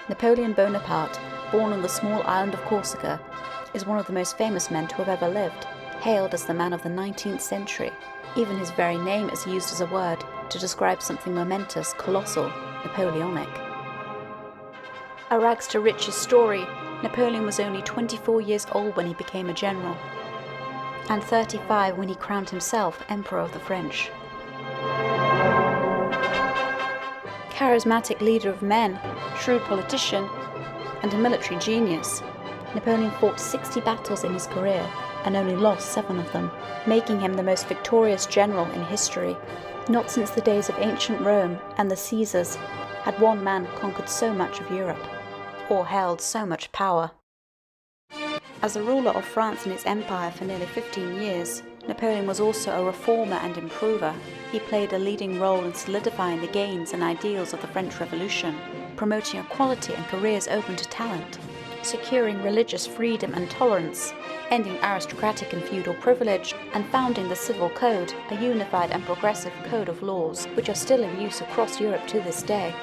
Napoleon Bonaparte, born on the small island of Corsica, is one of the most famous men to have ever lived, hailed as the man of the 19th century. Even his very name is used as a word to describe something momentous, colossal, Napoleonic. A rags to riches story, Napoleon was only 24 years old when he became a general, and 35 when he crowned himself Emperor of the French. Charismatic leader of men, shrewd politician, and a military genius, Napoleon fought 60 battles in his career and only lost 7 of them, making him the most victorious general in history. Not since the days of ancient Rome and the Caesars had one man conquered so much of Europe, or held so much power. As a ruler of France and its empire for nearly 15 years, Napoleon was also a reformer and improver. He played a leading role in solidifying the gains and ideals of the French Revolution, promoting equality and careers open to talent, securing religious freedom and tolerance, ending aristocratic and feudal privilege, and founding the Civil Code, a unified and progressive code of laws which are still in use across Europe to this day.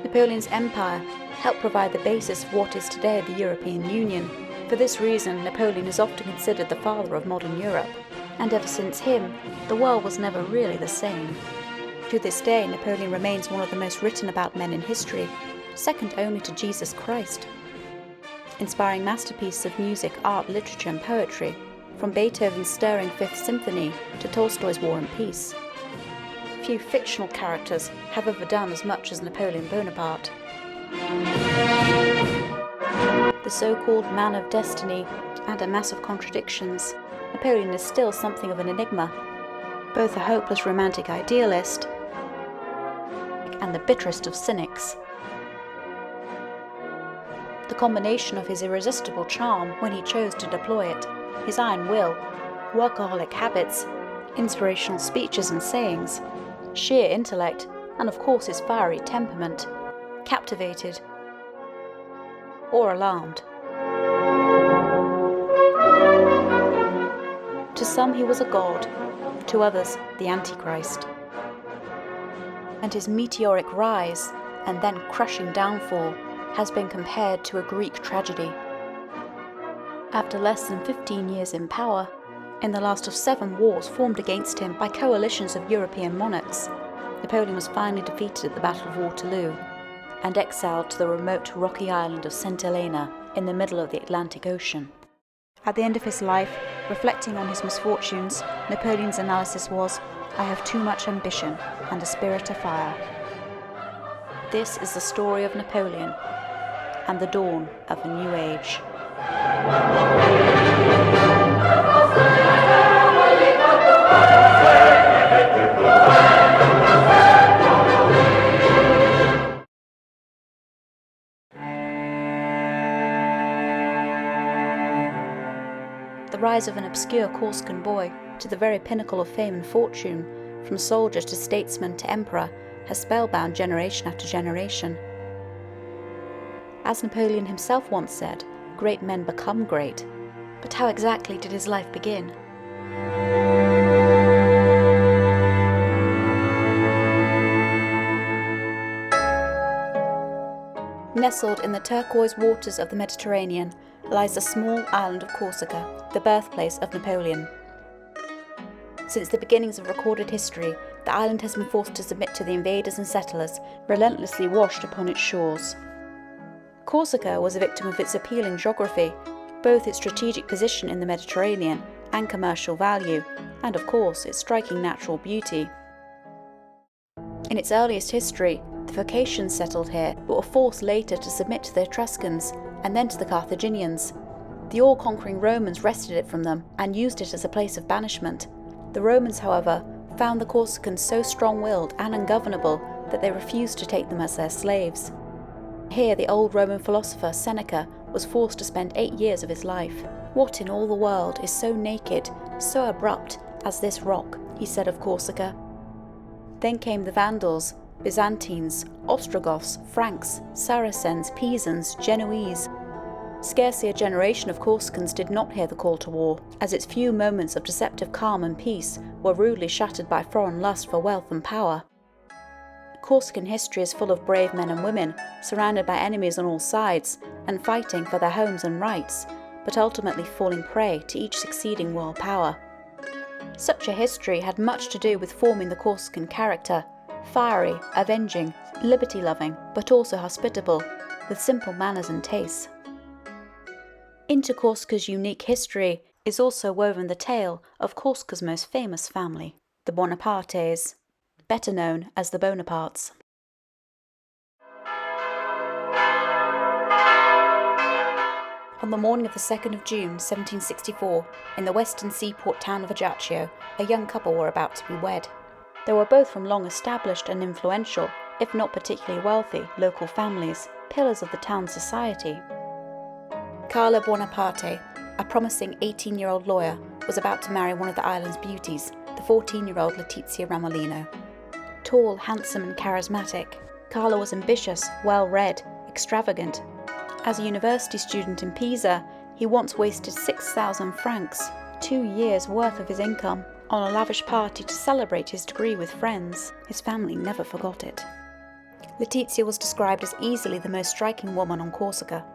Napoleon's empire helped provide the basis of what is today the European Union. For this reason, Napoleon is often considered the father of modern Europe, and ever since him, the world was never really the same. To this day, Napoleon remains one of the most written about men in history, second only to Jesus Christ. Inspiring masterpieces of music, art, literature and poetry, from Beethoven's stirring Fifth Symphony to Tolstoy's War and Peace. Few fictional characters have ever done as much as Napoleon Bonaparte. The so-called man of destiny and a mass of contradictions, Napoleon is still something of an enigma, both a hopeless romantic idealist and the bitterest of cynics. The combination of his irresistible charm when he chose to deploy it, his iron will, workaholic habits, inspirational speeches and sayings, sheer intellect, and of course his fiery temperament, captivated or alarmed. To some he was a god, to others the Antichrist. And his meteoric rise and then crushing downfall has been compared to a Greek tragedy. After less than 15 years in power, in the last of 7 wars formed against him by coalitions of European monarchs, Napoleon was finally defeated at the Battle of Waterloo and exiled to the remote rocky island of St. Helena in the middle of the Atlantic Ocean. At the end of his life, reflecting on his misfortunes, Napoleon's analysis was, "I have too much ambition and a spirit afire." This is the story of Napoleon and the dawn of a new age. The rise of an obscure Corsican boy to the very pinnacle of fame and fortune, from soldier to statesman to emperor, has spellbound generation after generation. As Napoleon himself once said, great men become great. But how exactly did his life begin? Nestled in the turquoise waters of the Mediterranean lies the small island of Corsica, the birthplace of Napoleon. Since the beginnings of recorded history, the island has been forced to submit to the invaders and settlers relentlessly washed upon its shores. Corsica was a victim of its appealing geography, both its strategic position in the Mediterranean and commercial value, and of course its striking natural beauty. In its earliest history, the Phocaeans settled here, but were forced later to submit to the Etruscans and then to the Carthaginians. The all-conquering Romans wrested it from them and used it as a place of banishment. The Romans, however, found the Corsicans so strong-willed and ungovernable that they refused to take them as their slaves. Here the old Roman philosopher Seneca was forced to spend 8 years of his life. "What in all the world is so naked, so abrupt as this rock?" he said of Corsica. Then came the Vandals, Byzantines, Ostrogoths, Franks, Saracens, Pisans, Genoese. Scarcely a generation of Corsicans did not hear the call to war, as its few moments of deceptive calm and peace were rudely shattered by foreign lust for wealth and power. Corsican history is full of brave men and women, surrounded by enemies on all sides, and fighting for their homes and rights, but ultimately falling prey to each succeeding world power. Such a history had much to do with forming the Corsican character, fiery, avenging, liberty-loving, but also hospitable, with simple manners and tastes. Into Corsica's unique history is also woven the tale of Corsica's most famous family, the Bonapartes, better known as the Bonapartes. On the morning of the 2nd of June 1764, in the western seaport town of Ajaccio, a young couple were about to be wed. They were both from long-established and influential, if not particularly wealthy, local families, pillars of the town's society. Carlo Bonaparte, a promising 18-year-old lawyer, was about to marry one of the island's beauties, the 14-year-old Letizia Ramolino. Tall, handsome and charismatic, Carlo was ambitious, well-read, extravagant. As a university student in Pisa, he once wasted 6,000 francs, 2 years' worth of his income, on a lavish party to celebrate his degree with friends. His family never forgot it. Letizia was described as easily the most striking woman on Corsica.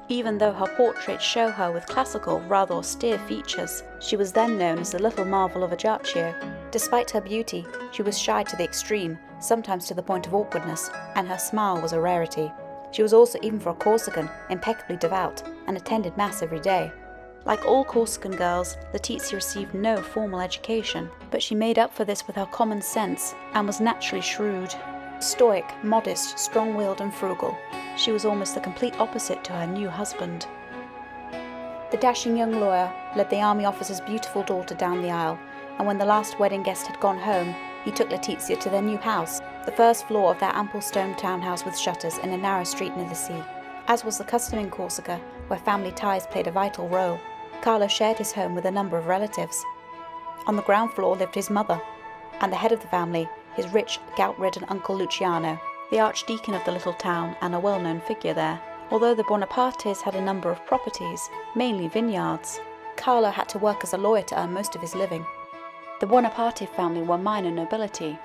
Even though her portraits show her with classical, rather austere features, she was then known as the little marvel of Ajaccio. Despite her beauty, she was shy to the extreme, sometimes to the point of awkwardness, and her smile was a rarity. She was also, even for a Corsican, impeccably devout, and attended Mass every day. Like all Corsican girls, Letizia received no formal education, but she made up for this with her common sense, and was naturally shrewd. Stoic, modest, strong-willed and frugal, she was almost the complete opposite to her new husband. The dashing young lawyer led the army officer's beautiful daughter down the aisle, and when the last wedding guest had gone home, he took Letizia to their new house, the first floor of their ample stone townhouse with shutters in a narrow street near the sea. As was the custom in Corsica, where family ties played a vital role, Carlo shared his home with a number of relatives. On the ground floor lived his mother, and the head of the family, his rich, gout-ridden uncle Luciano, the archdeacon of the little town and a well-known figure there. Although the Bonapartes had a number of properties, mainly vineyards, Carlo had to work as a lawyer to earn most of his living. The Bonaparte family were minor nobility,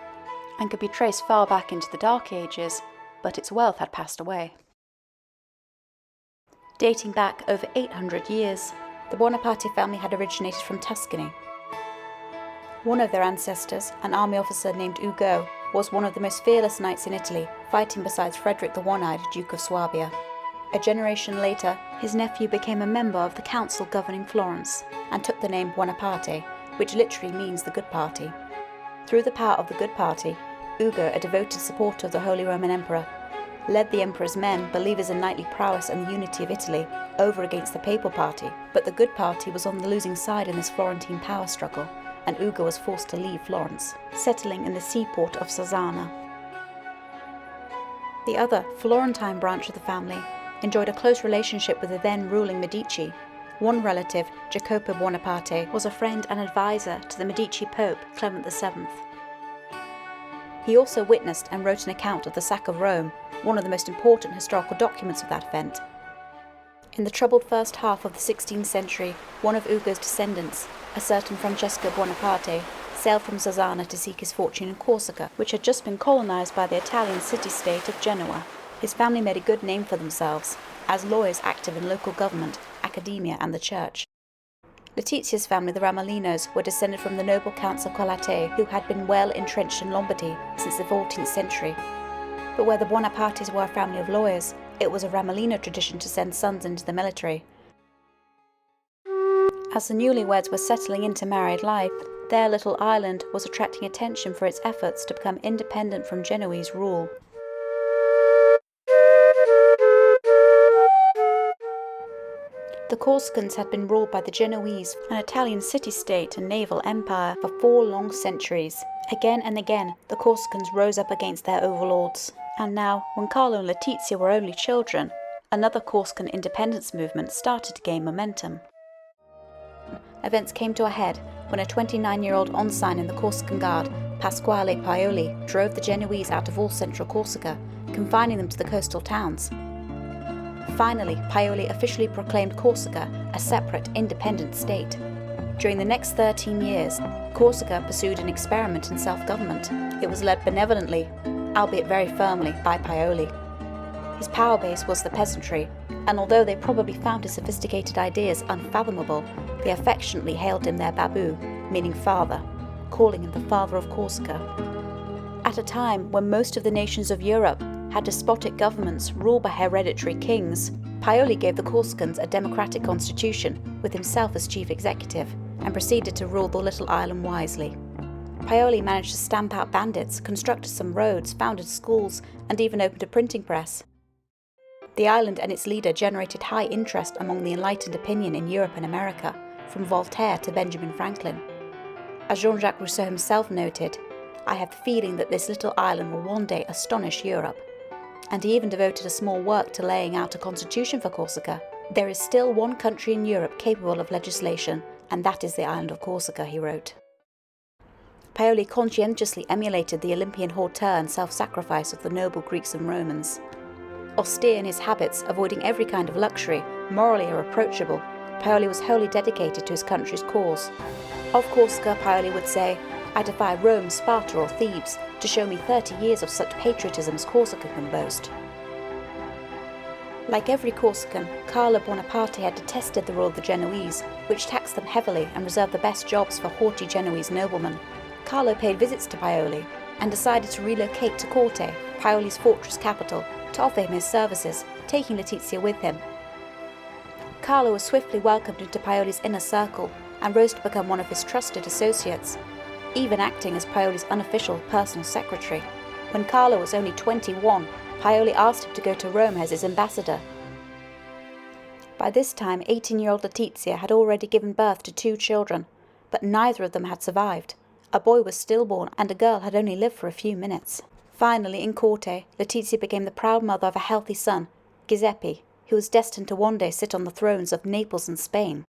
and could be traced far back into the Dark Ages, but its wealth had passed away. Dating back over 800 years, the Bonaparte family had originated from Tuscany. One of their ancestors, an army officer named Ugo, was one of the most fearless knights in Italy, fighting beside Frederick the One-Eyed, Duke of Swabia. A generation later, his nephew became a member of the council governing Florence, and took the name Buonaparte, which literally means the good party. Through the power of the good party, Ugo, a devoted supporter of the Holy Roman Emperor, led the emperor's men, believers in knightly prowess and the unity of Italy, over against the papal party. But the good party was on the losing side in this Florentine power struggle, and Ugo was forced to leave Florence, settling in the seaport of Sarzana. The other, Florentine branch of the family enjoyed a close relationship with the then ruling Medici. One relative, Jacopo Buonaparte, was a friend and advisor to the Medici Pope Clement VII. He also witnessed and wrote an account of the sack of Rome, one of the most important historical documents of that event. In the troubled first half of the 16th century, one of Ugo's descendants, a certain Francesco Buonaparte, sailed from Sarzana to seek his fortune in Corsica, which had just been colonized by the Italian city-state of Genoa. His family made a good name for themselves, as lawyers active in local government, academia and the church. Letizia's family, the Ramolinos, were descended from the noble counts of Colate, who had been well entrenched in Lombardy since the 14th century. But where the Buonapartes were a family of lawyers, it was a Ramolino tradition to send sons into the military. As the newlyweds were settling into married life, their little island was attracting attention for its efforts to become independent from Genoese rule. The Corsicans had been ruled by the Genoese, an Italian city-state and naval empire, for 4 long centuries. Again and again, the Corsicans rose up against their overlords. And now, when Carlo and Letizia were only children, another Corsican Independence Movement started to gain momentum. Events came to a head when a 29-year-old ensign in the Corsican Guard, Pasquale Paoli, drove the Genoese out of all central Corsica, confining them to the coastal towns. Finally, Paoli officially proclaimed Corsica a separate, independent state. During the next 13 years, Corsica pursued an experiment in self-government. It was led benevolently, albeit very firmly, by Paoli. His power base was the peasantry, and although they probably found his sophisticated ideas unfathomable, they affectionately hailed him their babu, meaning father, calling him the father of Corsica. At a time when most of the nations of Europe had despotic governments ruled by hereditary kings, Paoli gave the Corsicans a democratic constitution with himself as chief executive, and proceeded to rule the little island wisely. Paoli managed to stamp out bandits, constructed some roads, founded schools, and even opened a printing press. The island and its leader generated high interest among the enlightened opinion in Europe and America, from Voltaire to Benjamin Franklin. As Jean-Jacques Rousseau himself noted, "I have the feeling that this little island will one day astonish Europe." And he even devoted a small work to laying out a constitution for Corsica. "There is still one country in Europe capable of legislation, and that is the island of Corsica," he wrote. Paoli conscientiously emulated the Olympian hauteur and self-sacrifice of the noble Greeks and Romans. Austere in his habits, avoiding every kind of luxury, morally irreproachable, Paoli was wholly dedicated to his country's cause. Of Corsica, Paoli would say, "I defy Rome, Sparta or Thebes to show me 30 years of such patriotism as Corsica can boast." Like every Corsican, Carlo Bonaparte had detested the rule of the Genoese, which taxed them heavily and reserved the best jobs for haughty Genoese noblemen. Carlo paid visits to Paoli and decided to relocate to Corte, Paoli's fortress capital, to offer him his services, taking Letizia with him. Carlo was swiftly welcomed into Paoli's inner circle and rose to become one of his trusted associates, even acting as Paoli's unofficial personal secretary. When Carlo was only 21, Paoli asked him to go to Rome as his ambassador. By this time, 18-year-old Letizia had already given birth to 2 children, but neither of them had survived. A boy was stillborn and a girl had only lived for a few minutes. Finally, in Corte, Letizia became the proud mother of a healthy son, Giuseppe, who was destined to one day sit on the thrones of Naples and Spain.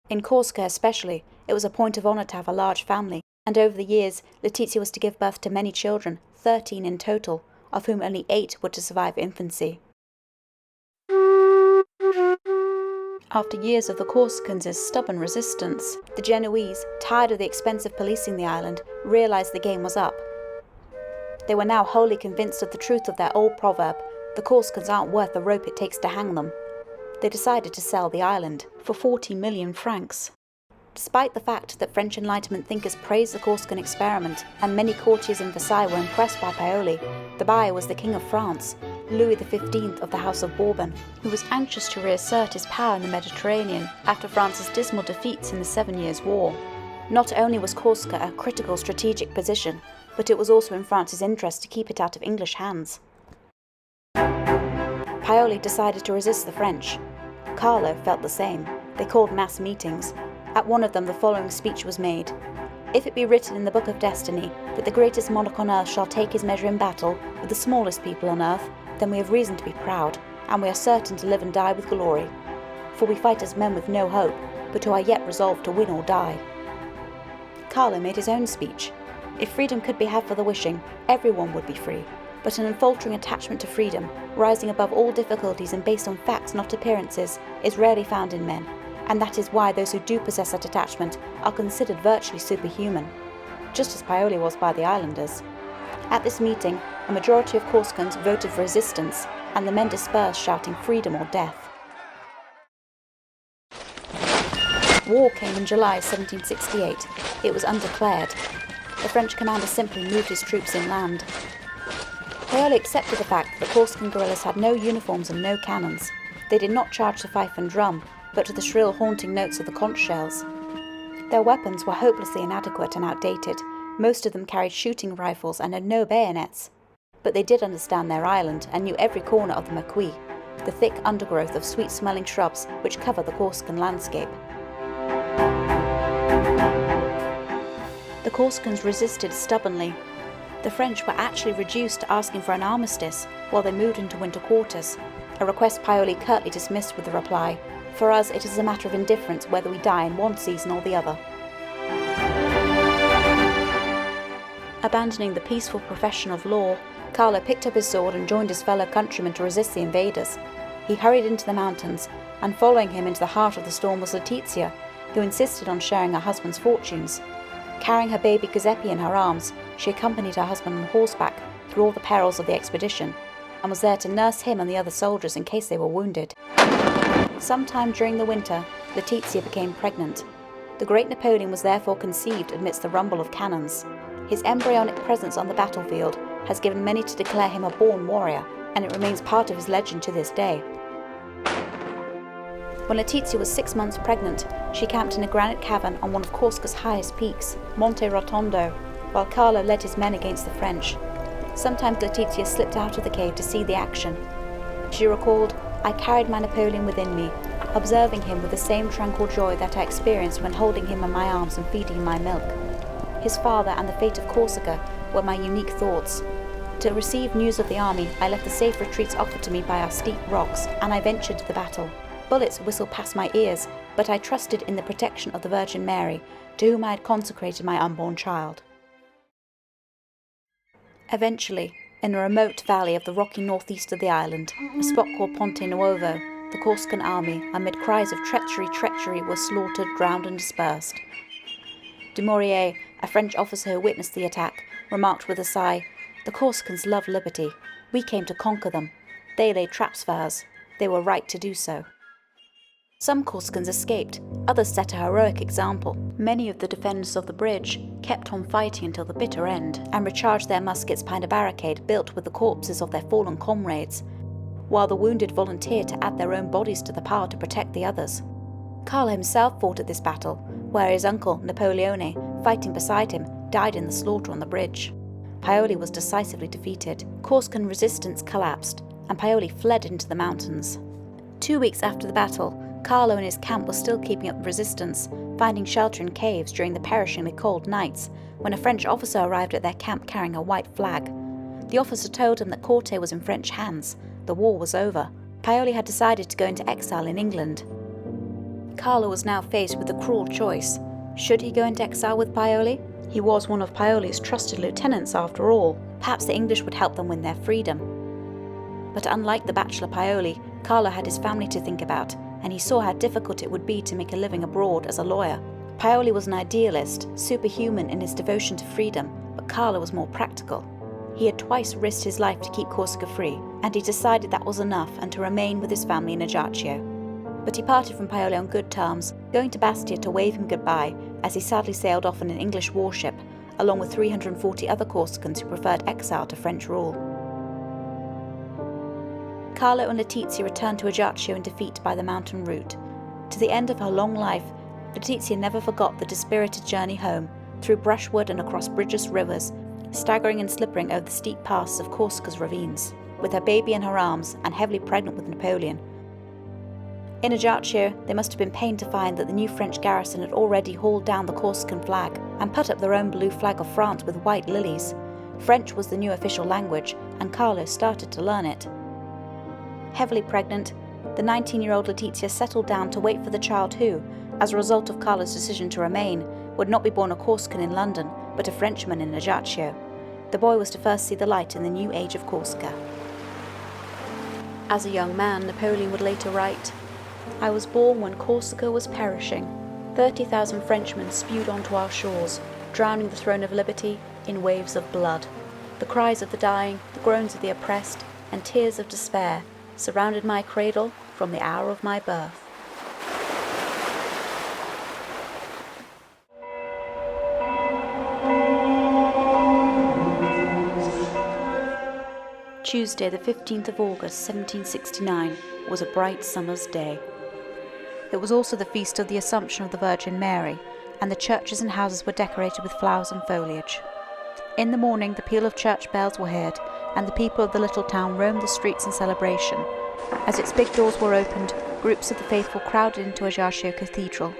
In Corsica especially, it was a point of honour to have a large family, and over the years, Letizia was to give birth to many children, 13 in total, of whom only 8 were to survive infancy. After years of the Corsicans' stubborn resistance, the Genoese, tired of the expense of policing the island, realised the game was up. They were now wholly convinced of the truth of their old proverb, "The Corsicans aren't worth the rope it takes to hang them." They decided to sell the island for 40 million francs. Despite the fact that French Enlightenment thinkers praised the Corsican experiment and many courtiers in Versailles were impressed by Paoli, the buyer was the King of France, Louis XV of the House of Bourbon, who was anxious to reassert his power in the Mediterranean after France's dismal defeats in the 7 Years' War. Not only was Corsica a critical strategic position, but it was also in France's interest to keep it out of English hands. Paoli decided to resist the French. Carlo felt the same. They called mass meetings. At one of them the following speech was made: "If it be written in the book of destiny that the greatest monarch on earth shall take his measure in battle with the smallest people on earth, then we have reason to be proud, and we are certain to live and die with glory. For we fight as men with no hope, but who are yet resolved to win or die." Carlo made his own speech. If freedom could be had for the wishing, everyone would be free. But an unfaltering attachment to freedom, rising above all difficulties and based on facts not appearances, is rarely found in men, and that is why those who do possess that attachment are considered virtually superhuman, just as Paoli was by the islanders. At this meeting, a majority of Corsicans voted for resistance, and the men dispersed shouting freedom or death. War came in July 1768. It was undeclared. The French commander simply moved his troops inland. Paoli accepted the fact that the Corsican guerrillas had no uniforms and no cannons. They did not charge to fife and drum, but to the shrill haunting notes of the conch shells. Their weapons were hopelessly inadequate and outdated. Most of them carried shooting rifles and had no bayonets. But they did understand their island and knew every corner of the Maquis, the thick undergrowth of sweet-smelling shrubs which cover the Corsican landscape. The Corsicans resisted stubbornly. The French were actually reduced to asking for an armistice while they moved into winter quarters, a request Paoli curtly dismissed with the reply, "For us it is a matter of indifference whether we die in one season or the other." Abandoning the peaceful profession of law, Carlo picked up his sword and joined his fellow countrymen to resist the invaders. He hurried into the mountains, and following him into the heart of the storm was Letizia, who insisted on sharing her husband's fortunes. Carrying her baby Giuseppe in her arms, she accompanied her husband on horseback through all the perils of the expedition, and was there to nurse him and the other soldiers in case they were wounded. Sometime during the winter, Letizia became pregnant. The great Napoleon was therefore conceived amidst the rumble of cannons. His embryonic presence on the battlefield has given many to declare him a born warrior, and it remains part of his legend to this day. When Letizia was 6 months pregnant, she camped in a granite cavern on one of Corsica's highest peaks, Monte Rotondo, while Carlo led his men against the French. Sometimes Letizia slipped out of the cave to see the action. She recalled, "I carried my Napoleon within me, observing him with the same tranquil joy that I experienced when holding him in my arms and feeding him my milk. His father and the fate of Corsica were my unique thoughts. To receive news of the army, I left the safe retreats offered to me by our steep rocks, and I ventured to the battle. Bullets whistled past my ears, but I trusted in the protection of the Virgin Mary, to whom I had consecrated my unborn child." Eventually, in a remote valley of the rocky northeast of the island, a spot called Ponte Nuovo, the Corsican army, amid cries of treachery, treachery, were slaughtered, drowned and dispersed. Dumouriez, a French officer who witnessed the attack, remarked with a sigh, "The Corsicans love liberty. We came to conquer them. They laid traps for us. They were right to do so." Some Corsicans escaped, others set a heroic example. Many of the defenders of the bridge kept on fighting until the bitter end, and recharged their muskets behind a barricade built with the corpses of their fallen comrades, while the wounded volunteered to add their own bodies to the pile to protect the others. Carlo himself fought at this battle, where his uncle, Napoleone, fighting beside him, died in the slaughter on the bridge. Paoli was decisively defeated. Corsican resistance collapsed, and Paoli fled into the mountains. 2 weeks after the battle, Carlo and his camp were still keeping up the resistance, finding shelter in caves during the perishingly cold nights, when a French officer arrived at their camp carrying a white flag. The officer told him that Corte was in French hands. The war was over. Paoli had decided to go into exile in England. Carlo was now faced with a cruel choice. Should he go into exile with Paoli? He was one of Paoli's trusted lieutenants after all. Perhaps the English would help them win their freedom. But unlike the bachelor Paoli, Carlo had his family to think about, and he saw how difficult it would be to make a living abroad as a lawyer. Paoli was an idealist, superhuman in his devotion to freedom, but Carlo was more practical. He had twice risked his life to keep Corsica free, and he decided that was enough and to remain with his family in Ajaccio. But he parted from Paoli on good terms, going to Bastia to wave him goodbye as he sadly sailed off in an English warship, along with 340 other Corsicans who preferred exile to French rule. Carlo and Letizia returned to Ajaccio in defeat by the mountain route. To the end of her long life, Letizia never forgot the dispirited journey home, through brushwood and across bridgeless rivers, staggering and slipping over the steep passes of Corsica's ravines, with her baby in her arms and heavily pregnant with Napoleon. In Ajaccio, they must have been pained to find that the new French garrison had already hauled down the Corsican flag and put up their own blue flag of France with white lilies. French was the new official language, and Carlo started to learn it. Heavily pregnant, the 19-year-old Letizia settled down to wait for the child who, as a result of Carlo's decision to remain, would not be born a Corsican in London, but a Frenchman in Ajaccio. The boy was to first see the light in the new age of Corsica. As a young man, Napoleon would later write, "I was born when Corsica was perishing. 30,000 Frenchmen spewed onto our shores, drowning the throne of liberty in waves of blood. The cries of the dying, the groans of the oppressed, and tears of despair surrounded my cradle from the hour of my birth." Tuesday, the 15th of August, 1769, was a bright summer's day. It was also the feast of the Assumption of the Virgin Mary, and the churches and houses were decorated with flowers and foliage. In the morning, the peal of church bells were heard, and the people of the little town roamed the streets in celebration. As its big doors were opened, groups of the faithful crowded into Ajaccio Cathedral.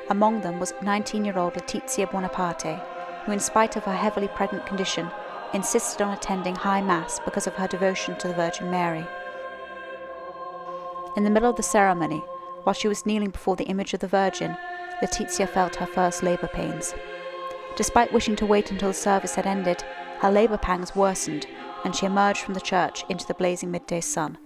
Among them was 19-year-old Letizia Bonaparte, who, in spite of her heavily pregnant condition, insisted on attending High Mass because of her devotion to the Virgin Mary. In the middle of the ceremony, while she was kneeling before the image of the Virgin, Letizia felt her first labour pains. Despite wishing to wait until the service had ended, her labour pangs worsened, and she emerged from the church into the blazing midday sun.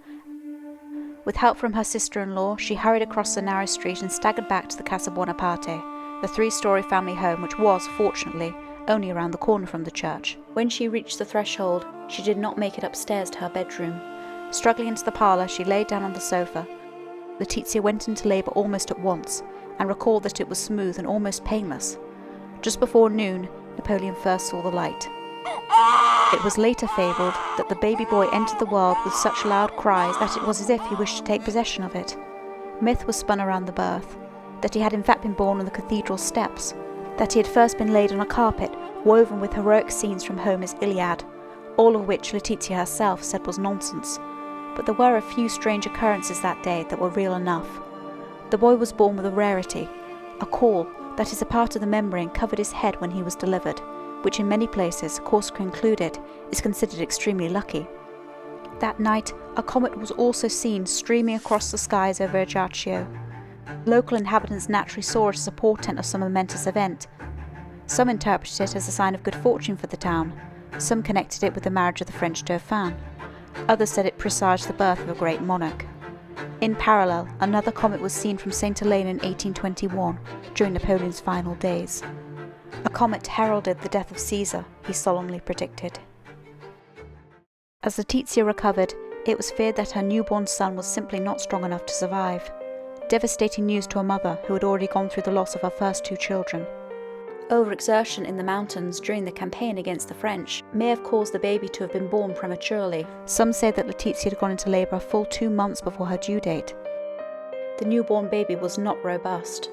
With help from her sister-in-law, she hurried across the narrow street and staggered back to the Casa Bonaparte, the 3-storey family home which was, fortunately, only around the corner from the church. When she reached the threshold, she did not make it upstairs to her bedroom. Struggling into the parlour, she lay down on the sofa. Letizia went into labour almost at once, and recalled that it was smooth and almost painless. Just before noon, Napoleon first saw the light. It was later fabled that the baby boy entered the world with such loud cries that it was as if he wished to take possession of it. Myth was spun around the birth, that he had in fact been born on the cathedral steps, that he had first been laid on a carpet woven with heroic scenes from Homer's Iliad, all of which Letizia herself said was nonsense. But there were a few strange occurrences that day that were real enough. The boy was born with a rarity, a caul that is a part of the membrane covered his head when he was delivered, which in many places, Corsica included, is considered extremely lucky. That night, a comet was also seen streaming across the skies over Ajaccio. Local inhabitants naturally saw it as a portent of some momentous event. Some interpreted it as a sign of good fortune for the town, some connected it with the marriage of the French Dauphin, others said it presaged the birth of a great monarch. In parallel, another comet was seen from St. Helena in 1821, during Napoleon's final days. A comet heralded the death of Caesar, he solemnly predicted. As Letizia recovered, it was feared that her newborn son was simply not strong enough to survive. Devastating news to a mother who had already gone through the loss of her first 2 children. Overexertion in the mountains during the campaign against the French may have caused the baby to have been born prematurely. Some say that Letizia had gone into labour a full 2 months before her due date. The newborn baby was not robust.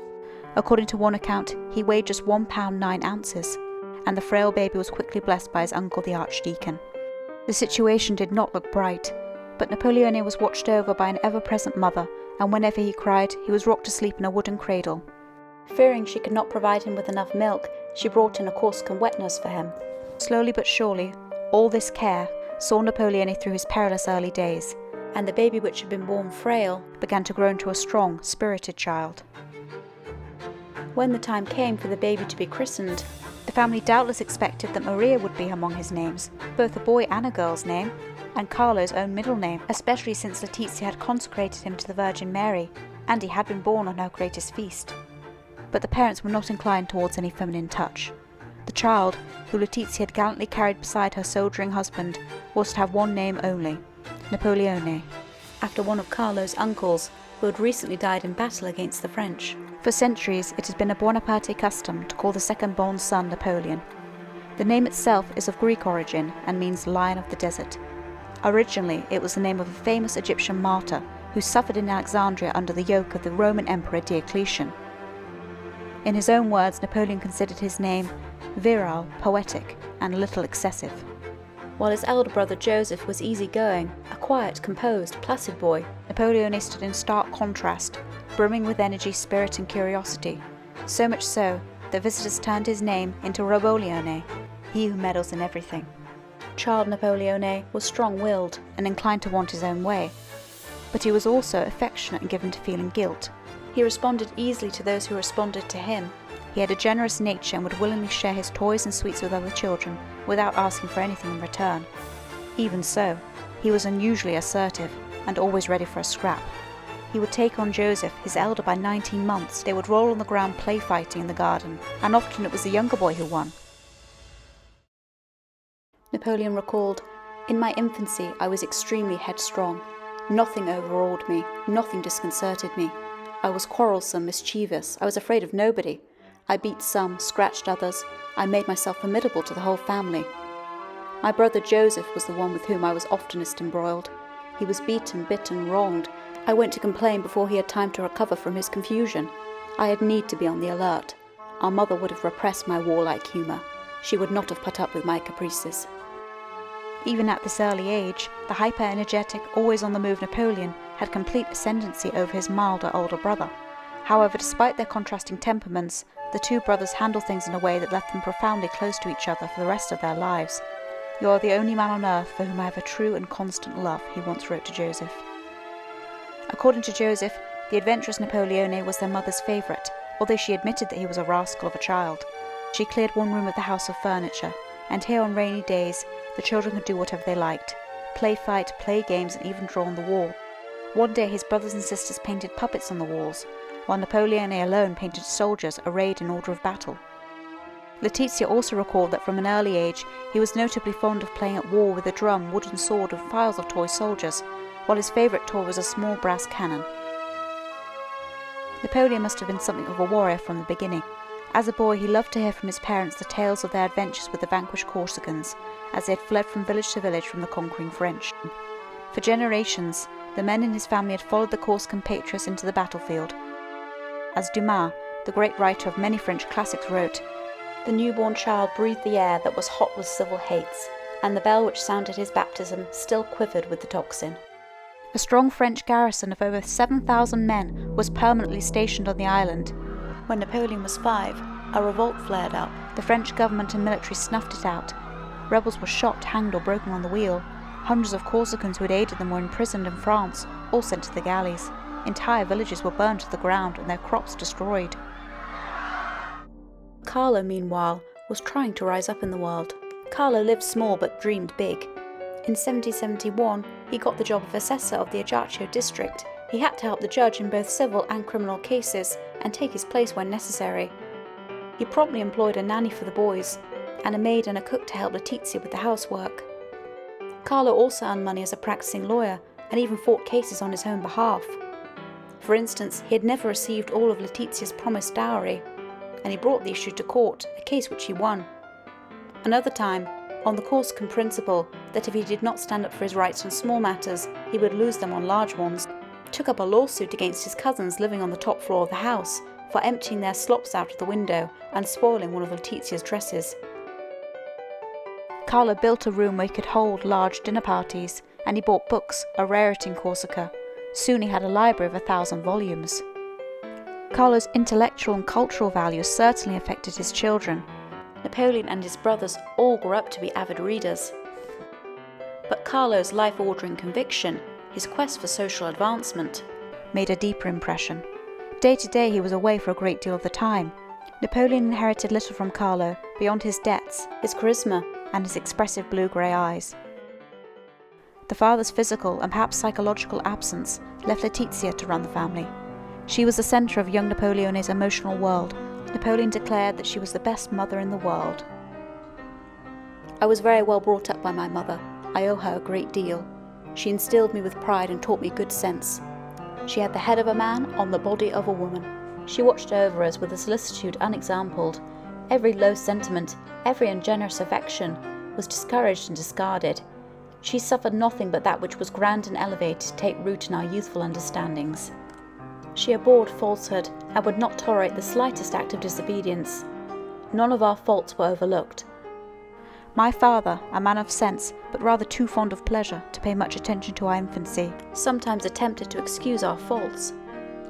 According to one account, he weighed just 1 pound 9 ounces, and the frail baby was quickly blessed by his uncle the Archdeacon. The situation did not look bright, but Napoleone was watched over by an ever-present mother, and whenever he cried, he was rocked to sleep in a wooden cradle. Fearing she could not provide him with enough milk, she brought in a Corsican wet nurse for him. Slowly but surely, all this care saw Napoleone through his perilous early days, and the baby which had been born frail began to grow into a strong, spirited child. When the time came for the baby to be christened, the family doubtless expected that Maria would be among his names, both a boy and a girl's name, and Carlo's own middle name, especially since Letizia had consecrated him to the Virgin Mary, and he had been born on her greatest feast. But the parents were not inclined towards any feminine touch. The child, who Letizia had gallantly carried beside her soldiering husband, was to have one name only, Napoleone, after one of Carlo's uncles, who had recently died in battle against the French. For centuries, it has been a Bonaparte custom to call the second-born son Napoleon. The name itself is of Greek origin and means Lion of the Desert. Originally, it was the name of a famous Egyptian martyr who suffered in Alexandria under the yoke of the Roman Emperor Diocletian. In his own words, Napoleon considered his name virile, poetic, and a little excessive. While his elder brother Joseph was easygoing, a quiet, composed, placid boy, Napoleone stood in stark contrast, brimming with energy, spirit, and curiosity, so much so that visitors turned his name into Roboleone, he who meddles in everything. Child Napoleone was strong-willed and inclined to want his own way, but he was also affectionate and given to feeling guilt. He responded easily to those who responded to him. He had a generous nature and would willingly share his toys and sweets with other children without asking for anything in return. Even so, he was unusually assertive and always ready for a scrap. He would take on Joseph, his elder by 19 months. They would roll on the ground play fighting in the garden, and often it was the younger boy who won. Napoleon recalled, "In my infancy I was extremely headstrong. Nothing overawed me, nothing disconcerted me. I was quarrelsome, mischievous, I was afraid of nobody. I beat some, scratched others, I made myself formidable to the whole family. My brother Joseph was the one with whom I was oftenest embroiled. He was beaten, bitten, wronged. I went to complain before he had time to recover from his confusion. I had need to be on the alert. Our mother would have repressed my warlike humour. She would not have put up with my caprices." Even at this early age, the hyper-energetic, always-on-the-move Napoleon had complete ascendancy over his milder older brother. However, despite their contrasting temperaments, the 2 brothers handled things in a way that left them profoundly close to each other for the rest of their lives. "You are the only man on earth for whom I have a true and constant love," he once wrote to Joseph. According to Joseph, the adventurous Napoleone was their mother's favourite, although she admitted that he was a rascal of a child. She cleared one room of the house of furniture, and here on rainy days, the children could do whatever they liked, play fight, play games, and even draw on the wall. One day his brothers and sisters painted puppets on the walls, while Napoleone alone painted soldiers arrayed in order of battle. Letizia also recalled that from an early age he was notably fond of playing at war with a drum, wooden sword and files of toy soldiers, while his favourite toy was a small brass cannon. Napoleon must have been something of a warrior from the beginning. As a boy, he loved to hear from his parents the tales of their adventures with the vanquished Corsicans, as they had fled from village to village from the conquering French. For generations, the men in his family had followed the Corsican patriots into the battlefield. As Dumas, the great writer of many French classics, wrote, "The newborn child breathed the air that was hot with civil hates, and the bell which sounded his baptism still quivered with the tocsin." A strong French garrison of over 7,000 men was permanently stationed on the island. When Napoleon was 5, a revolt flared up. The French government and military snuffed it out. Rebels were shot, hanged or broken on the wheel. Hundreds of Corsicans who had aided them were imprisoned in France, all sent to the galleys. Entire villages were burned to the ground and their crops destroyed. Carlo, meanwhile, was trying to rise up in the world. Carlo lived small but dreamed big. In 1771, he got the job of assessor of the Ajaccio district. He had to help the judge in both civil and criminal cases and take his place when necessary. He promptly employed a nanny for the boys, and a maid and a cook to help Letizia with the housework. Carlo also earned money as a practicing lawyer and even fought cases on his own behalf. For instance, he had never received all of Letizia's promised dowry, and he brought the issue to court, a case which he won. Another time, on the Corsican principle that if he did not stand up for his rights on small matters, he would lose them on large ones, took up a lawsuit against his cousins living on the top floor of the house for emptying their slops out of the window and spoiling one of Letizia's dresses. Carlo built a room where he could hold large dinner parties, and he bought books, a rarity in Corsica. Soon he had a library of 1,000 volumes. Carlo's intellectual and cultural values certainly affected his children. Napoleon and his brothers all grew up to be avid readers. But Carlo's life-altering conviction, his quest for social advancement, made a deeper impression. Day to day he was away for a great deal of the time. Napoleon inherited little from Carlo beyond his debts, his charisma, and his expressive blue-grey eyes. The father's physical and perhaps psychological absence left Letizia to run the family. She was the centre of young Napoleone's emotional world. Napoleon declared that she was the best mother in the world. "I was very well brought up by my mother. I owe her a great deal. She instilled me with pride and taught me good sense. She had the head of a man on the body of a woman. She watched over us with a solicitude unexampled. Every low sentiment, every ungenerous affection, was discouraged and discarded. She suffered nothing but that which was grand and elevated take root in our youthful understandings. She abhorred falsehood and would not tolerate the slightest act of disobedience. None of our faults were overlooked. My father, a man of sense, but rather too fond of pleasure to pay much attention to our infancy, sometimes attempted to excuse our faults.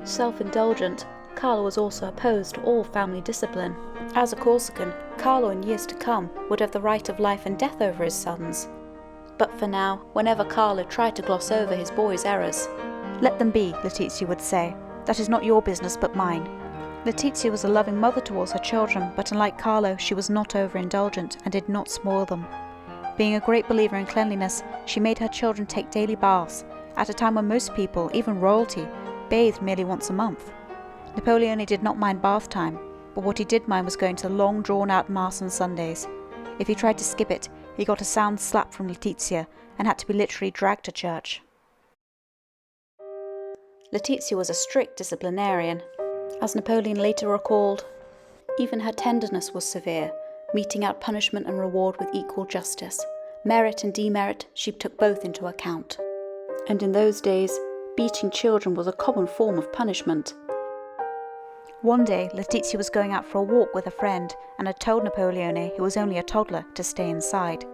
Self-indulgent, Carlo was also opposed to all family discipline. As a Corsican, Carlo in years to come would have the right of life and death over his sons. But for now, whenever Carlo tried to gloss over his boy's errors, "Let them be," Letizia would say. "That is not your business but mine." Letizia was a loving mother towards her children, but unlike Carlo, she was not overindulgent and did not spoil them. Being a great believer in cleanliness, she made her children take daily baths, at a time when most people, even royalty, bathed merely once a month. Napoleon did not mind bath time, but what he did mind was going to the long drawn-out Mass on Sundays. If he tried to skip it, he got a sound slap from Letizia and had to be literally dragged to church. Letizia was a strict disciplinarian. As Napoleon later recalled, even her tenderness was severe, meting out punishment and reward with equal justice. Merit and demerit she took both into account. And in those days, beating children was a common form of punishment. One day, Letizia was going out for a walk with a friend and had told Napoleone, who was only a toddler, to stay inside.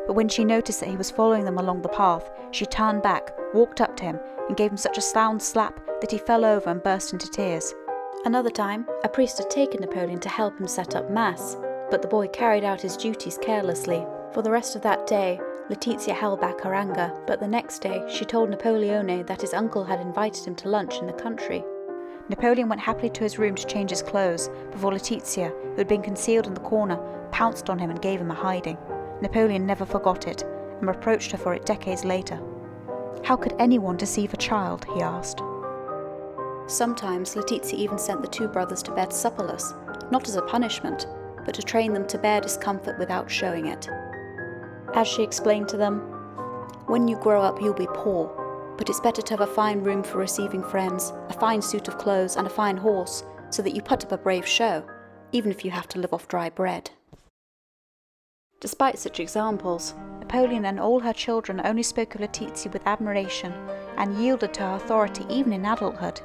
But when she noticed that he was following them along the path, she turned back, walked up to him, and gave him such a sound slap that he fell over and burst into tears. Another time, a priest had taken Napoleon to help him set up Mass, but the boy carried out his duties carelessly. For the rest of that day, Letizia held back her anger, but the next day she told Napoleone that his uncle had invited him to lunch in the country. Napoleon went happily to his room to change his clothes before Letizia, who had been concealed in the corner, pounced on him and gave him a hiding. Napoleon never forgot it, and reproached her for it decades later. "How could anyone deceive a child?" he asked. Sometimes Letizia even sent the two brothers to bed supperless, not as a punishment, but to train them to bear discomfort without showing it. As she explained to them, "When you grow up, you'll be poor, but it's better to have a fine room for receiving friends, a fine suit of clothes, and a fine horse, so that you put up a brave show, even if you have to live off dry bread." Despite such examples, Napoleon and all her children only spoke of Letizia with admiration and yielded to her authority even in adulthood.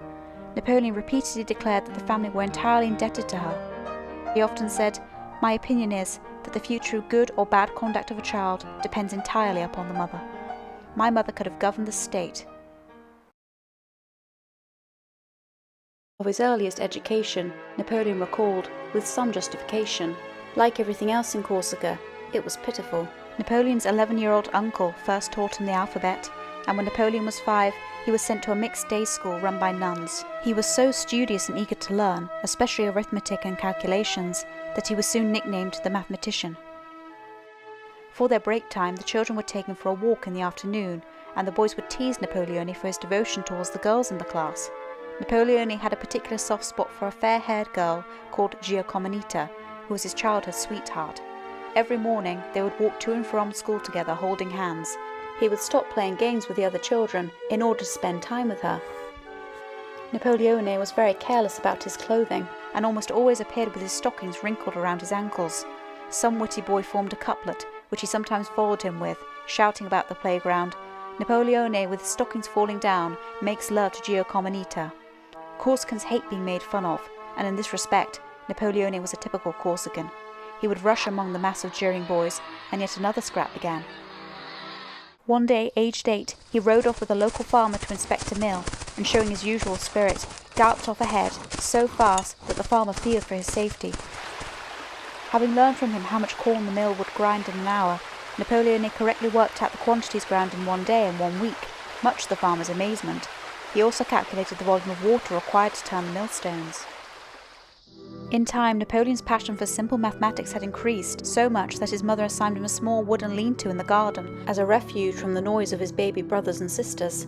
Napoleon repeatedly declared that the family were entirely indebted to her. He often said, "My opinion is that the future good or bad conduct of a child depends entirely upon the mother. My mother could have governed the state." Of his earliest education, Napoleon recalled, with some justification, "Like everything else in Corsica, it was pitiful." Napoleon's 11-year-old uncle first taught him the alphabet, and when Napoleon was 5, he was sent to a mixed day school run by nuns. He was so studious and eager to learn, especially arithmetic and calculations, that he was soon nicknamed the mathematician. For their break time, the children were taken for a walk in the afternoon, and the boys would tease Napoleone for his devotion towards the girls in the class. Napoleone had a particular soft spot for a fair-haired girl called Giacominita, who was his childhood sweetheart. Every morning they would walk to and from school together holding hands. He would stop playing games with the other children in order to spend time with her. Napoleone was very careless about his clothing and almost always appeared with his stockings wrinkled around his ankles. Some witty boy formed a couplet, which he sometimes followed him with, shouting about the playground, "Napoleone, with his stockings falling down, makes love to Giacominita." Corsicans hate being made fun of, and in this respect, Napoleone was a typical Corsican. He would rush among the mass of jeering boys, and yet another scrap began. One day, aged 8, he rode off with a local farmer to inspect a mill, and showing his usual spirit, galloped off ahead, so fast that the farmer feared for his safety. Having learned from him how much corn the mill would grind in an hour, Napoleon correctly worked out the quantities ground in 1 day and 1 week, much to the farmer's amazement. He also calculated the volume of water required to turn the millstones. In time, Napoleon's passion for simple mathematics had increased so much that his mother assigned him a small wooden lean-to in the garden as a refuge from the noise of his baby brothers and sisters.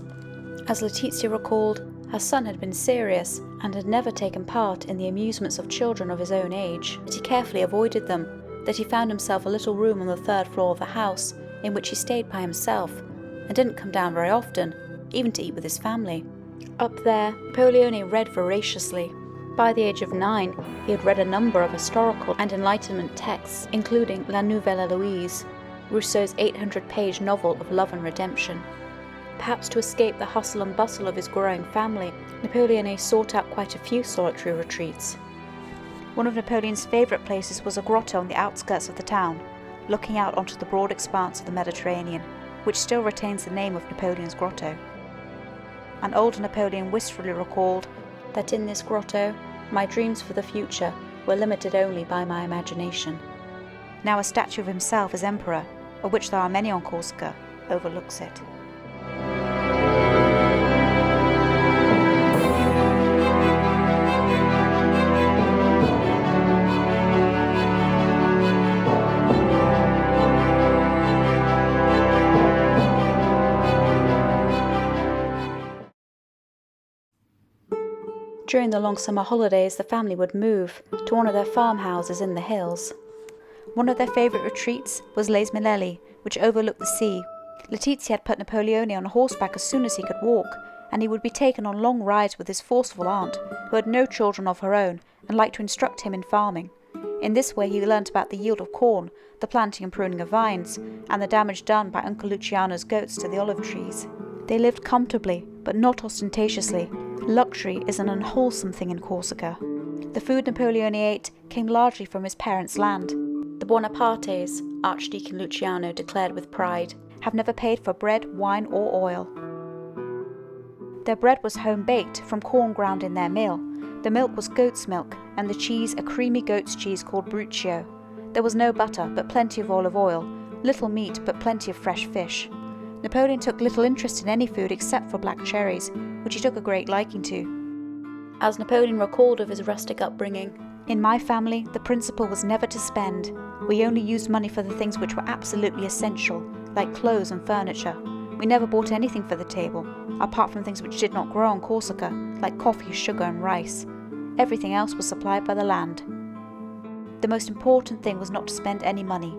As Letizia recalled, her son had been serious and had never taken part in the amusements of children of his own age, that he carefully avoided them, that he found himself a little room on the 3rd floor of the house in which he stayed by himself and didn't come down very often, even to eat with his family. Up there, Napoleon read voraciously. By the age of 9, he had read a number of historical and Enlightenment texts, including La Nouvelle Héloïse, Rousseau's 800-page novel of love and redemption. Perhaps to escape the hustle and bustle of his growing family, Napoleon sought out quite a few solitary retreats. One of Napoleon's favourite places was a grotto on the outskirts of the town, looking out onto the broad expanse of the Mediterranean, which still retains the name of Napoleon's Grotto. An older Napoleon wistfully recalled that in this grotto, my dreams for the future were limited only by my imagination. Now a statue of himself as emperor, of which there are many on Corsica, overlooks it. During the long summer holidays, the family would move to one of their farmhouses in the hills. One of their favourite retreats was Les Milelli, which overlooked the sea. Letizia had put Napoleone on horseback as soon as he could walk, and he would be taken on long rides with his forceful aunt, who had no children of her own and liked to instruct him in farming. In this way he learnt about the yield of corn, the planting and pruning of vines, and the damage done by Uncle Luciano's goats to the olive trees. They lived comfortably, but not ostentatiously. Luxury is an unwholesome thing in Corsica. The food Napoleon ate came largely from his parents' land. The Bonapartes, Archdeacon Luciano declared with pride, have never paid for bread, wine, or oil. Their bread was home-baked from corn ground in their mill. The milk was goat's milk, and the cheese a creamy goat's cheese called bruccio. There was no butter, but plenty of olive oil, little meat, but plenty of fresh fish. Napoleon took little interest in any food except for black cherries, which he took a great liking to. As Napoleon recalled of his rustic upbringing, "In my family, the principle was never to spend. We only used money for the things which were absolutely essential, like clothes and furniture. We never bought anything for the table, apart from things which did not grow on Corsica, like coffee, sugar and rice. Everything else was supplied by the land." The most important thing was not to spend any money.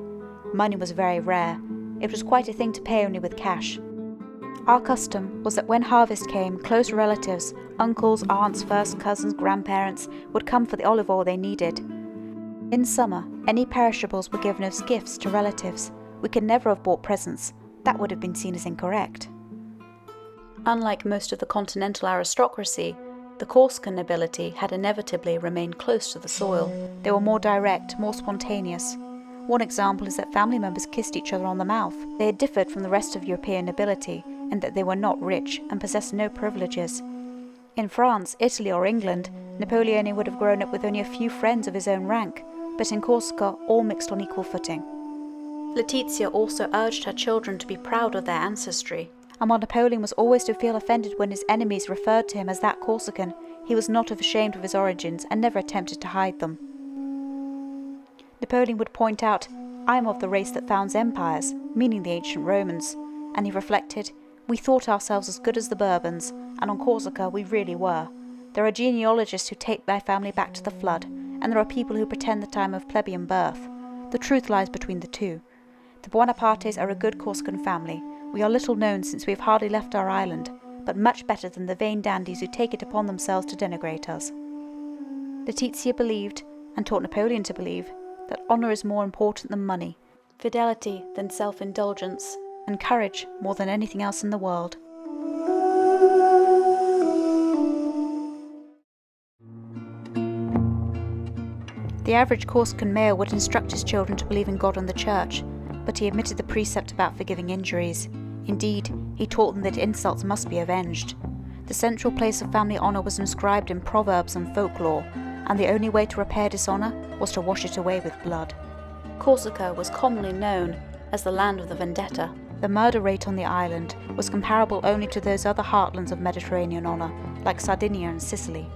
Money was very rare. It was quite a thing to pay only with cash. Our custom was that when harvest came, close relatives, uncles, aunts, first cousins, grandparents, would come for the olive oil they needed. In summer, any perishables were given as gifts to relatives. We could never have bought presents. That would have been seen as incorrect. Unlike most of the continental aristocracy, the Corsican nobility had inevitably remained close to the soil. They were more direct, more spontaneous. One example is that family members kissed each other on the mouth. They had differed from the rest of European nobility in that they were not rich and possessed no privileges. In France, Italy or England, Napoleon would have grown up with only a few friends of his own rank, but in Corsica all mixed on equal footing. Letizia also urged her children to be proud of their ancestry, and while Napoleon was always to feel offended when his enemies referred to him as that Corsican, he was not ashamed of his origins and never attempted to hide them. Napoleon would point out, "I am of the race that founds empires," meaning the ancient Romans, and he reflected, "We thought ourselves as good as the Bourbons, and on Corsica we really were. There are genealogists who take their family back to the flood, and there are people who pretend that I am of plebeian birth. The truth lies between the two. The Bonapartes are a good Corsican family. We are little known since we have hardly left our island, but much better than the vain dandies who take it upon themselves to denigrate us." Letizia believed, and taught Napoleon to believe, that honour is more important than money, fidelity than self-indulgence, and courage more than anything else in the world. The average Corsican male would instruct his children to believe in God and the Church, but he omitted the precept about forgiving injuries. Indeed, he taught them that insults must be avenged. The central place of family honour was inscribed in proverbs and folklore, and the only way to repair dishonour was to wash it away with blood. Corsica was commonly known as the land of the vendetta. The murder rate on the island was comparable only to those other heartlands of Mediterranean honour, like Sardinia and Sicily.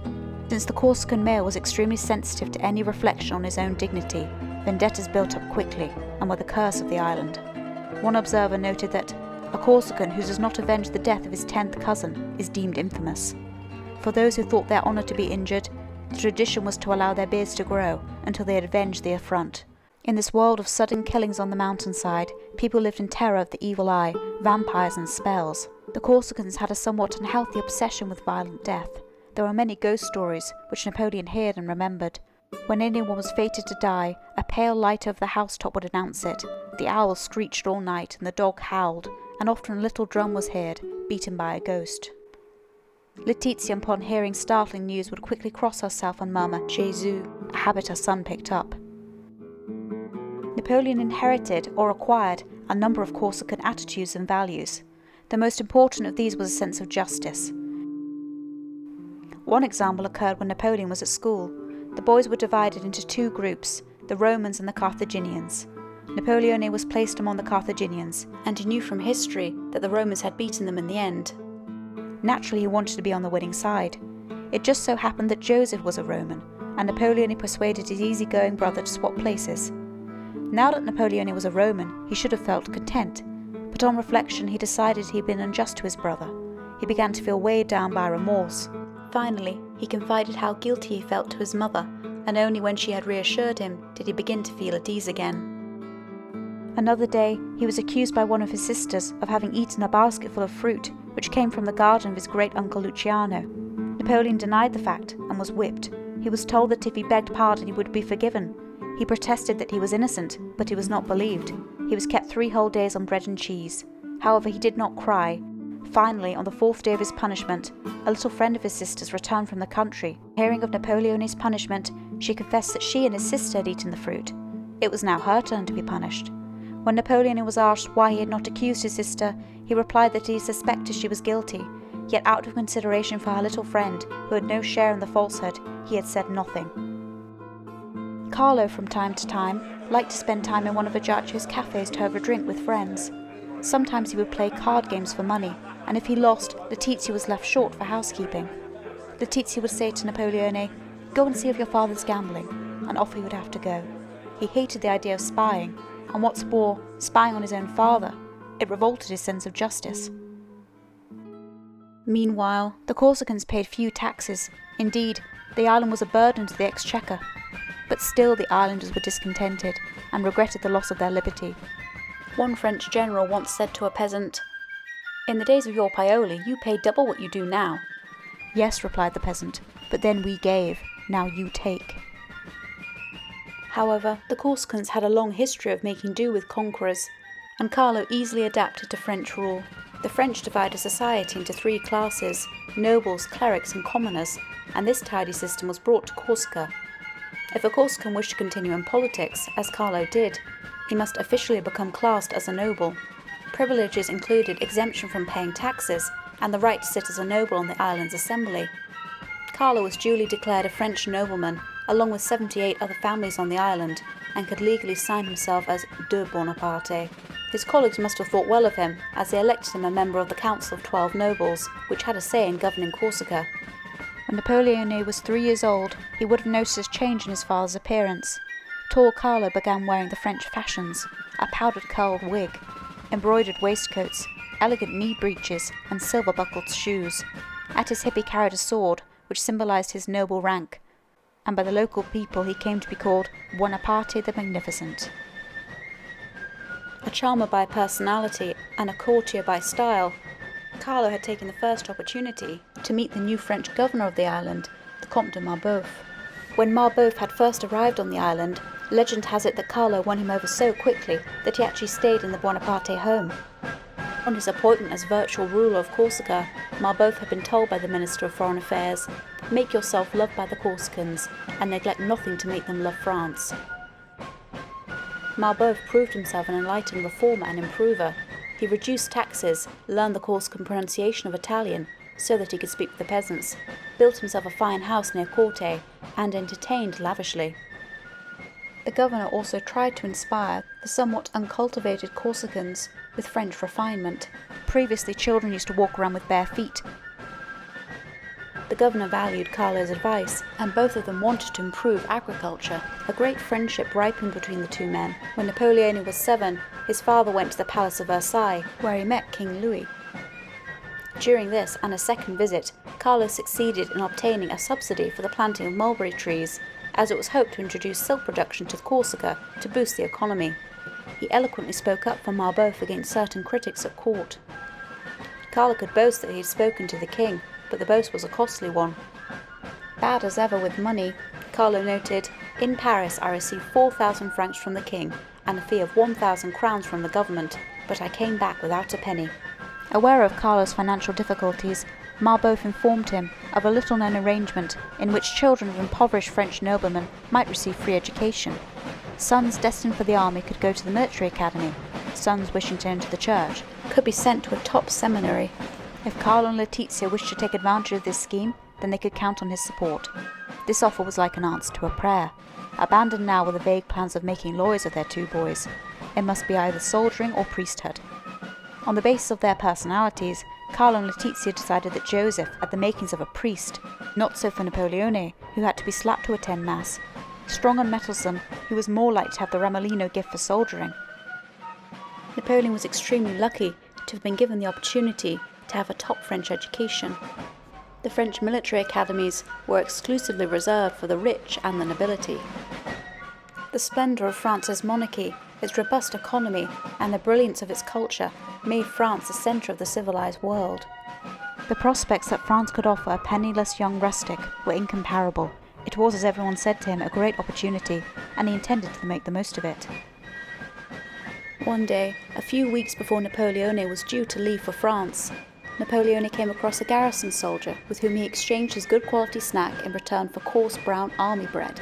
Since the Corsican male was extremely sensitive to any reflection on his own dignity, vendettas built up quickly and were the curse of the island. One observer noted that a Corsican who does not avenge the death of his 10th cousin is deemed infamous. For those who thought their honour to be injured, the tradition was to allow their beards to grow until they had avenged the affront. In this world of sudden killings on the mountainside, people lived in terror of the evil eye, vampires and spells. The Corsicans had a somewhat unhealthy obsession with violent death. There were many ghost stories, which Napoleon heard and remembered. When anyone was fated to die, a pale light over the housetop would announce it. The owl screeched all night, and the dog howled, and often a little drum was heard, beaten by a ghost. Letizia, upon hearing startling news, would quickly cross herself and murmur, "Jésus," a habit her son picked up. Napoleon inherited, or acquired, a number of Corsican attitudes and values. The most important of these was a sense of justice. One example occurred when Napoleon was at school. The boys were divided into two groups, the Romans and the Carthaginians. Napoleon was placed among the Carthaginians, and he knew from history that the Romans had beaten them in the end. Naturally, he wanted to be on the winning side. It just so happened that Joseph was a Roman, and Napoleon persuaded his easygoing brother to swap places. Now that Napoleon was a Roman, he should have felt content, but on reflection he decided he had been unjust to his brother. He began to feel weighed down by remorse. Finally, he confided how guilty he felt to his mother, and only when she had reassured him did he begin to feel at ease again. Another day, he was accused by one of his sisters of having eaten a basketful of fruit, which came from the garden of his great-uncle Luciano. Napoleon denied the fact and was whipped. He was told that if he begged pardon he would be forgiven. He protested that he was innocent, but he was not believed. He was kept 3 whole days on bread and cheese. However, he did not cry. Finally, on the 4th day of his punishment, a little friend of his sister's returned from the country. Hearing of Napoleon's punishment, she confessed that she and his sister had eaten the fruit. It was now her turn to be punished. When Napoleon was asked why he had not accused his sister, he replied that he suspected she was guilty, yet out of consideration for her little friend, who had no share in the falsehood, he had said nothing. Carlo, from time to time, liked to spend time in one of Ajacio's cafes to have a drink with friends. Sometimes he would play card games for money, and if he lost, Letizia was left short for housekeeping. Letizia would say to Napoleon, "Go and see if your father's gambling," and off he would have to go. He hated the idea of spying, and what's more, spying on his own father. It revolted his sense of justice. Meanwhile, the Corsicans paid few taxes. Indeed, the island was a burden to the exchequer. but still the islanders were discontented and regretted the loss of their liberty. One French general once said to a peasant, "In the days of your Paoli, you paid double what you do now." "Yes," replied the peasant, "but then we gave, now you take." However, the Corsicans had a long history of making do with conquerors, and Carlo easily adapted to French rule. The French divided society into three classes: nobles, clerics and commoners, and this tidy system was brought to Corsica. If a Corsican wished to continue in politics, as Carlo did, he must officially become classed as a noble. Privileges included exemption from paying taxes and the right to sit as a noble on the island's assembly. Carlo was duly declared a French nobleman, along with 78 other families on the island, and could legally sign himself as de Bonaparte. His colleagues must have thought well of him, as they elected him a member of the Council of 12 Nobles, which had a say in governing Corsica. When Napoleon was 3 years old, he would have noticed a change in his father's appearance. Tall Carlo began wearing the French fashions, a powdered curled wig, embroidered waistcoats, elegant knee breeches, and silver-buckled shoes. At his hip he carried a sword, which symbolized his noble rank, and by the local people he came to be called Bonaparte the Magnificent. A charmer by personality and a courtier by style, Carlo had taken the first opportunity to meet the new French governor of the island, the Comte de Marbeuf. When Marbeuf had first arrived on the island, legend has it that Carlo won him over so quickly that he actually stayed in the Bonaparte home. On his appointment as virtual ruler of Corsica, Marbeuf had been told by the Minister of Foreign Affairs, "Make yourself loved by the Corsicans, and neglect nothing to make them love France." Marbeuf proved himself an enlightened reformer and improver. He reduced taxes, learned the Corsican pronunciation of Italian so that he could speak with the peasants, built himself a fine house near Corte, and entertained lavishly. The governor also tried to inspire the somewhat uncultivated Corsicans with French refinement. Previously, children used to walk around with bare feet. The governor valued Carlo's advice, and both of them wanted to improve agriculture. A great friendship ripened between the two men. When Napoleon was 7, his father went to the Palace of Versailles, where he met King Louis. During this and a second visit, Carlo succeeded in obtaining a subsidy for the planting of mulberry trees, as it was hoped to introduce silk production to Corsica to boost the economy. He eloquently spoke up for Marbeuf against certain critics at court. Carlo could boast that he had spoken to the king, but the boast was a costly one. Bad as ever with money, Carlo noted, "In Paris I received 4,000 francs from the king and a fee of 1,000 crowns from the government, but I came back without a penny." Aware of Carlo's financial difficulties, Marbeuf informed him of a little-known arrangement in which children of impoverished French noblemen might receive free education. Sons destined for the army could go to the military academy. Sons wishing to enter the church could be sent to a top seminary. If Carlo and Letizia wished to take advantage of this scheme, then they could count on his support. This offer was like an answer to a prayer. Abandoned now were the vague plans of making lawyers of their two boys. It must be either soldiering or priesthood. On the basis of their personalities, Carlo and Letizia decided that Joseph had the makings of a priest. Not so for Napoleone, who had to be slapped to attend mass. Strong and mettlesome, he was more likely to have the Ramolino gift for soldiering. Napoleon was extremely lucky to have been given the opportunity to have a top French education. The French military academies were exclusively reserved for the rich and the nobility. The splendour of France's monarchy, its robust economy, and the brilliance of its culture made France the centre of the civilized world. The prospects that France could offer a penniless young rustic were incomparable. It was, as everyone said to him, a great opportunity, and he intended to make the most of it. One day, a few weeks before Napoleon was due to leave for France, Napoleon came across a garrison soldier with whom he exchanged his good quality snack in return for coarse brown army bread.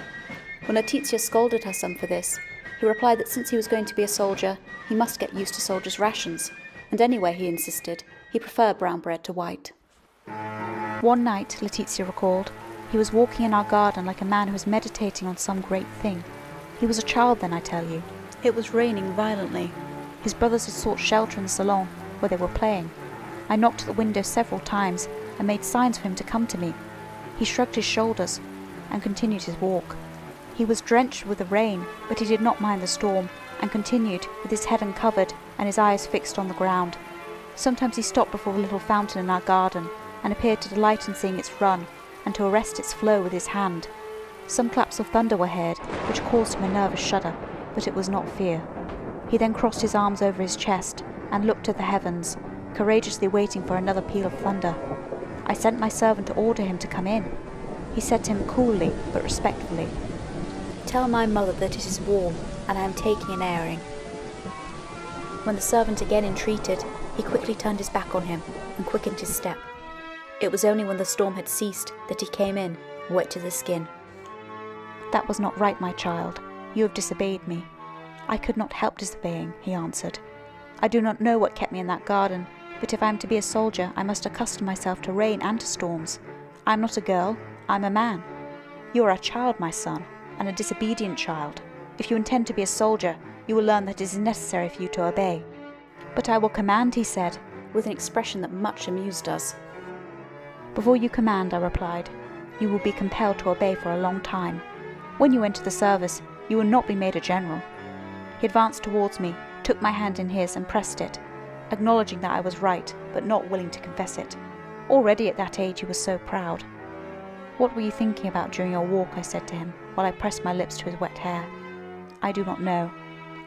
When Letizia scolded her son for this, he replied that since he was going to be a soldier, he must get used to soldiers' rations, and anyway, he insisted, he preferred brown bread to white. One night, Letizia recalled, he was walking in our garden like a man who was meditating on some great thing. He was a child then, I tell you. It was raining violently. His brothers had sought shelter in the salon, where they were playing. I knocked at the window several times and made signs for him to come to me. He shrugged his shoulders and continued his walk. He was drenched with the rain, but he did not mind the storm, and continued with his head uncovered and his eyes fixed on the ground. Sometimes he stopped before the little fountain in our garden, and appeared to delight in seeing its run, and to arrest its flow with his hand. Some claps of thunder were heard, which caused him a nervous shudder, but it was not fear. He then crossed his arms over his chest and looked to the heavens, courageously waiting for another peal of thunder. I sent my servant to order him to come in. He said to him coolly but respectfully, "Tell my mother that it is warm, and I am taking an airing." When the servant again entreated, he quickly turned his back on him and quickened his step. It was only when the storm had ceased that he came in, wet to the skin. "That was not right, my child. You have disobeyed me." "I could not help disobeying," he answered. "I do not know what kept me in that garden, but if I am to be a soldier, I must accustom myself to rain and to storms. I am not a girl, I am a man. You are a child, my son, and a disobedient child. If you intend to be a soldier, you will learn that it is necessary for you to obey." "But I will command," he said, with an expression that much amused us. "Before you command," I replied, "you will be compelled to obey for a long time. When you enter the service, you will not be made a general." He advanced towards me, took my hand in his and pressed it, acknowledging that I was right, but not willing to confess it. Already at that age he was so proud. "What were you thinking about during your walk?" I said to him, while I pressed my lips to his wet hair. "I do not know.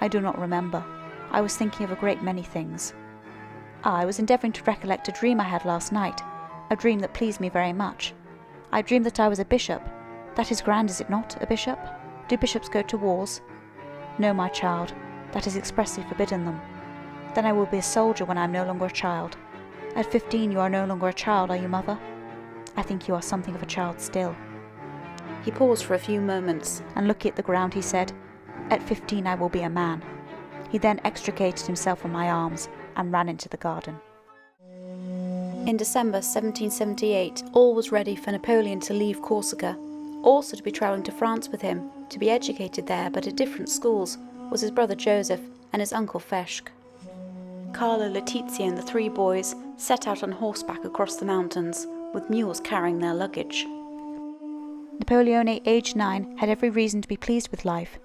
I do not remember. I was thinking of a great many things." "I was endeavouring to recollect a dream I had last night, a dream that pleased me very much. I dreamed that I was a bishop. That is grand, is it not, a bishop? Do bishops go to wars?" "No, my child, that is expressly forbidden them." "Then I will be a soldier when I am no longer a child." "At 15 you are no longer a child, are you, mother?" "I think you are something of a child still." He paused for a few moments, and looking at the ground he said, "At 15 I will be a man." He then extricated himself from my arms and ran into the garden. In December 1778, all was ready for Napoleon to leave Corsica, also to be travelling to France with him, to be educated there but at different schools, was his brother Joseph and his uncle Feschk. Carlo, Letizia and the three boys set out on horseback across the mountains, with mules carrying their luggage. Napoleone, aged 9, had every reason to be pleased with life.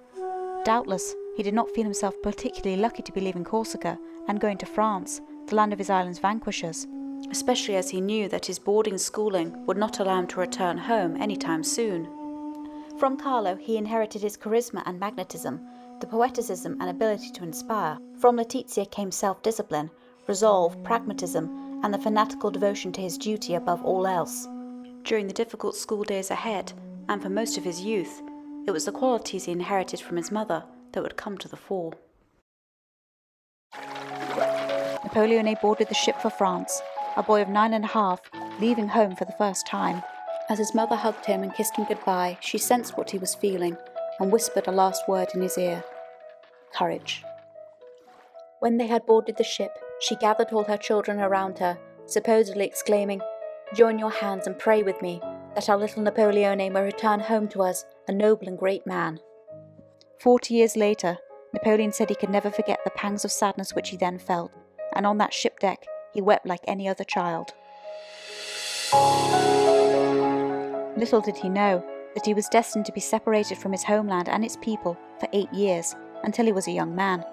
Doubtless, he did not feel himself particularly lucky to be leaving Corsica and going to France, the land of his island's vanquishers, especially as he knew that his boarding schooling would not allow him to return home any time soon. From Carlo he inherited his charisma and magnetism, the poeticism and ability to inspire. From Letizia came self-discipline, resolve, pragmatism, and the fanatical devotion to his duty above all else. During the difficult school days ahead, and for most of his youth, it was the qualities he inherited from his mother that would come to the fore. Napoleon boarded the ship for France, a boy of 9.5, leaving home for the first time. As his mother hugged him and kissed him goodbye, she sensed what he was feeling and whispered a last word in his ear: courage. When they had boarded the ship, she gathered all her children around her, supposedly exclaiming, "Join your hands and pray with me, that our little Napoleone may return home to us, a noble and great man." 40 years later, Napoleon said he could never forget the pangs of sadness which he then felt, and on that ship deck he wept like any other child. Little did he know that he was destined to be separated from his homeland and its people for 8 years, until he was a young man.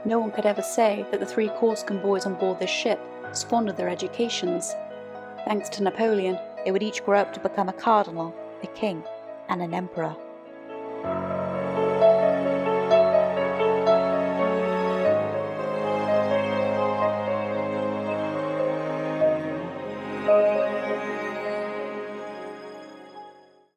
No one could ever say that the 3 Corsican boys on board this ship squandered their educations. Thanks to Napoleon, they would each grow up to become a cardinal, a king, and an emperor.